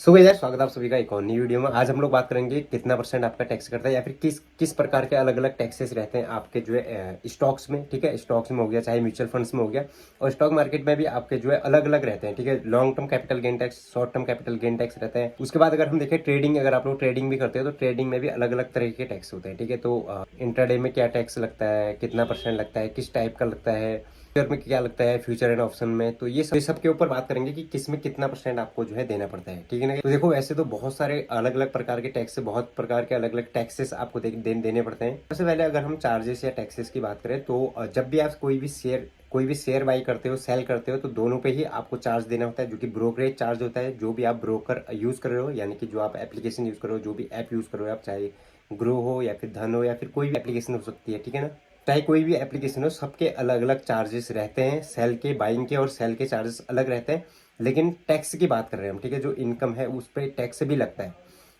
So guys यार, स्वागत है आप सभी का एक और नई वीडियो में। आज हम लोग बात करेंगे कितना परसेंट आपका टैक्स करता है या फिर किस किस प्रकार के अलग अलग टैक्सेस रहते हैं आपके जो है स्टॉक्स में। ठीक है, स्टॉक्स में हो गया, चाहे म्यूचुअल फंड्स में हो गया, और स्टॉक मार्केट में भी आपके जो है अलग अलग रहते हैं। ठीक है, long term capital gain tax, short term capital gain tax रहता है। उसके बाद अगर हम देखें ट्रेडिंग, अगर आप लोग ट्रेडिंग भी करते हो तो ट्रेडिंग में भी अलग अलग तरह के टैक्स होते हैं। ठीक है, तो इंट्राडे में क्या टैक्स लगता है, कितना परसेंट लगता है, किस टाइप का लगता है, फ्यूचर में क्या लगता है, फ्यूचर एंड ऑप्शन में। तो ये सब के ऊपर बात करेंगे कि किस में कितना परसेंट आपको जो है देना पड़ता है। ठीक है ना। तो देखो, ऐसे तो बहुत सारे अलग अलग प्रकार के टैक्स, बहुत प्रकार के अलग अलग टैक्सेस आपको देने पड़ते हैं। सबसे पहले अगर हम चार्जेस या टैक्सेस की बात करें तो जब भी आप कोई भी शेयर बाई करते हो, सेल करते हो, तो दोनों पे ही आपको चार्ज देना होता है, जो कि ब्रोकरेज चार्ज होता है। जो भी आप ब्रोकर यूज कर रहे हो, यानी कि जो आप एप्लीकेशन यूज कर रहे हो, जो भी ऐप यूज कर रहे हो आप, चाहे ग्रो हो या फिर धन हो या फिर कोई भी एप्लीकेशन हो सकती है। ठीक है ना। चाहे कोई भी एप्लीकेशन हो, सबके अलग अलग चार्जेस रहते हैं। सेल के, बाइंग के और सेल के चार्जेस अलग रहते हैं। लेकिन टैक्स की बात कर रहे हैं हम। ठीक है, जो इनकम है उस पर टैक्स भी लगता है।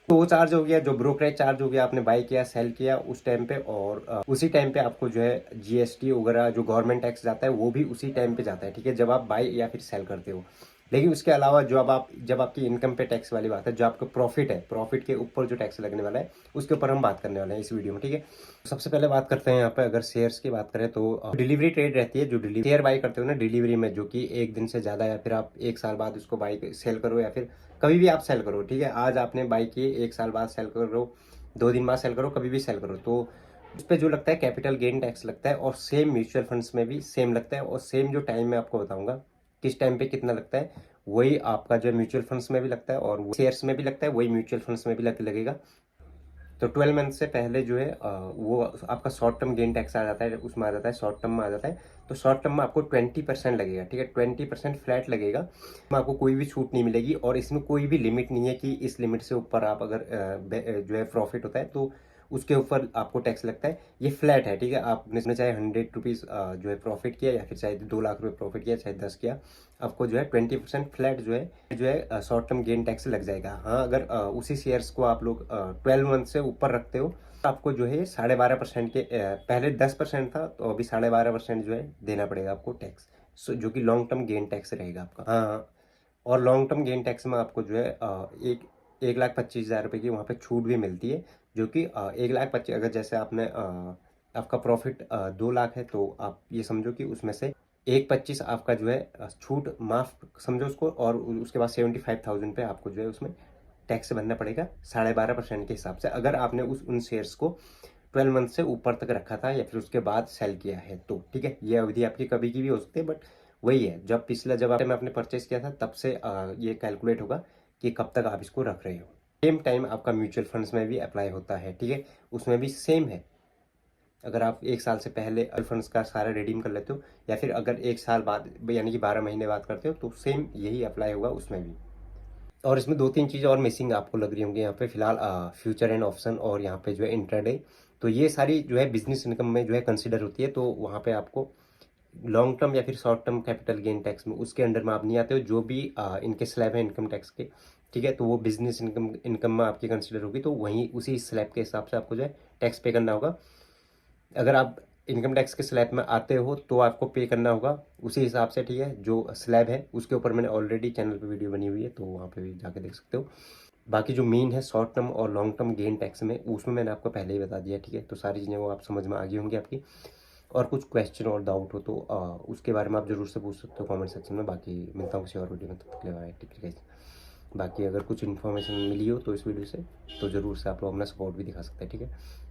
तो वो चार्ज हो गया, जो ब्रोकरेज चार्ज हो गया, आपने बाई किया, सेल किया उस टाइम पे, और उसी टाइम पे आपको जो है जीएसटी वगैरह जो गवर्नमेंट टैक्स जाता है वो भी उसी टाइम पे जाता है। ठीक है, जब आप बाई या फिर सेल करते हो। लेकिन उसके अलावा जब आपकी इनकम पे टैक्स वाली बात है, जो आपका प्रॉफिट है, प्रॉफिट के ऊपर जो टैक्स लगने वाला है, उसके ऊपर हम बात करने वाले हैं इस वीडियो में। ठीक है, सबसे पहले बात करते हैं यहाँ पे, अगर शेयर्स की बात करें तो डिलीवरी ट्रेड रहती है। जो डिलीवरी शेयर बाई करते हो ना डिलीवरी में, जो कि एक दिन से ज्यादा या फिर आप एक साल बाद उसको बाई सेल करो, या फिर कभी भी आप सेल करो। ठीक है, आज आपने बाई किए, एक साल बाद सेल करो, 2 दिन बाद सेल करो, कभी भी सेल करो, तो उस पर जो लगता है कैपिटल गेन टैक्स लगता है। और सेम म्यूचुअल फंड्स में भी सेम लगता है, और सेम जो टाइम में आपको बताऊंगा किस टाइम पे कितना लगता है, वही आपका जो म्यूचुअल फंड्स में भी लगता है, और शेयर्स में भी लगता है, वही म्यूचुअल फंड्स में भी लगेगा। तो 12 मंथ से पहले जो है वो आपका शॉर्ट टर्म गेन टैक्स आ जाता है, उसमें आ जाता है, शॉर्ट टर्म में आ जाता है। तो शॉर्ट टर्म में आपको 20% लगेगा। ठीक है, 20% फ्लैट लगेगा। में आपको कोई भी छूट नहीं मिलेगी, और इसमें कोई भी लिमिट नहीं है कि इस लिमिट से ऊपर आप अगर जो है प्रॉफिट होता है तो उसके ऊपर आपको टैक्स लगता है। ये फ्लैट है। ठीक है, आपने चाहे 100 रुपीज़ जो है प्रॉफिट किया, या फिर चाहे 2 लाख रुपए प्रॉफिट किया, चाहे 10 किया, आपको जो है 20% फ्लैट जो है शॉर्ट टर्म गेन टैक्स लग जाएगा। हाँ, अगर उसी शेयर्स को आप लोग 12 मंथ से ऊपर रखते हो तो आपको जो है 12.5% के पहले 10% था, तो अभी 12.5% जो है देना पड़ेगा आपको टैक्स। जो कि लॉन्ग टर्म गेन टैक्स रहेगा आपका। हाँ हाँ। और लॉन्ग टर्म गेन टैक्स में आपको जो है एक 1,25,000 रुपये की वहाँ पे छूट भी मिलती है। जो कि 1,25,000, अगर जैसे आपका प्रॉफिट 2 लाख है, तो आप ये समझो कि उसमें से 1,25,000 आपका जो है छूट माफ समझो उसको, और उसके बाद 75,000 पे आपको जो है उसमें टैक्स भरना पड़ेगा 12.5% के हिसाब से, अगर आपने उन शेयर्स को 12 मंथ से ऊपर तक रखा था या फिर उसके बाद सेल किया है तो। ठीक है, ये अवधि आपकी कभी की भी हो सकती है, बट वही है, जब आपने परचेस किया था तब से ये कैलकुलेट होगा कि कब तक आप इसको रख रहे हो। सेम टाइम आपका म्यूचुअल फंड्स में भी अप्लाई होता है। ठीक है, उसमें भी सेम है। अगर आप एक साल से पहले फंड्स का सारा रिडीम कर लेते हो, या फिर अगर एक साल बाद यानी कि 12 महीने बाद करते हो, तो सेम यही अप्लाई होगा उसमें भी। और इसमें 2-3 चीज़ और मिसिंग आपको लग रही होंगी यहाँ पे फिलहाल, फ्यूचर एंड ऑप्शन, और यहाँ पे जो है इंट्राडे। तो ये सारी जो है बिजनेस इनकम में जो है कंसिडर होती है, तो वहाँ पे आपको लॉन्ग टर्म या फिर short term capital gain tax में उसके अंडर में आप नहीं आते हो। जो भी इनके स्लैब है इनकम टैक्स के, ठीक है, तो वो बिजनेस इनकम में आपकी कंसिडर होगी, तो वहीं उसी स्लैब के हिसाब से आपको जो है टैक्स पे करना होगा। अगर आप इनकम टैक्स के स्लैब में आते हो तो आपको पे करना होगा उसी हिसाब से। ठीक है, जो स्लैब है उसके ऊपर मैंने ऑलरेडी चैनल पे वीडियो बनी हुई है, तो वहाँ पे भी जाके देख सकते हो। बाकी जो मेन है शॉर्ट टर्म और लॉन्ग टर्म गेन टैक्स में, उसमें मैंने आपको पहले ही बता दिया। ठीक है, तो सारी चीज़ें वो आप समझ में आ गई होंगी आपकी। और कुछ क्वेश्चन और डाउट हो तो उसके बारे में आप जरूर से पूछ सकते हो कमेंट सेक्शन में। बाकी मिलता हूँ किसी और वीडियो में, तब तक के लिए बाय। ठीक है, बाकी अगर कुछ इन्फॉर्मेशन मिली हो तो इस वीडियो से, तो ज़रूर से आप लोग अपना सपोर्ट भी दिखा सकते हैं। ठीक है।